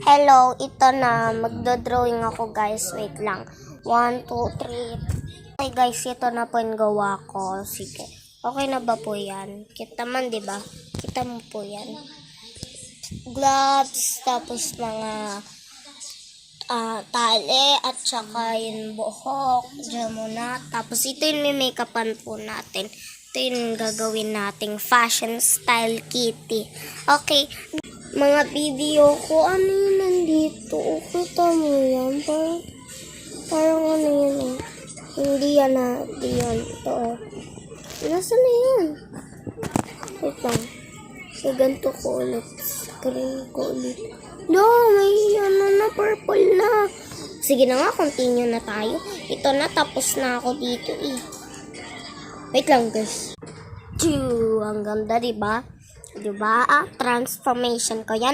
Hello, ito na. Magdodrawing ako guys. Wait lang. 1, 2, 3. Okay guys, ito na po yung gawa ko. Sige. Okay na ba po yan? Kita man, di ba? Kita mo po yan. Gloves, tapos mga tali, at saka yung buhok. Diyan muna. Tapos ito yung may make-upan po natin. Ito yung gagawin nating fashion style kitty. Okay. Mga video ko, ano yun nandito? Kita mo yan? Parang ano yun eh. Hindi yan na. Hindi yan. Ito. Nasaan na yan? Wait lang. So, ganito ko ulit. Screen ko ulit. No, may ano na, purple na. Sige na nga, continue na tayo. Ito na, tapos na ako dito eh. Wait lang guys. Ang ganda, diba? Diba? Transformation ko yan.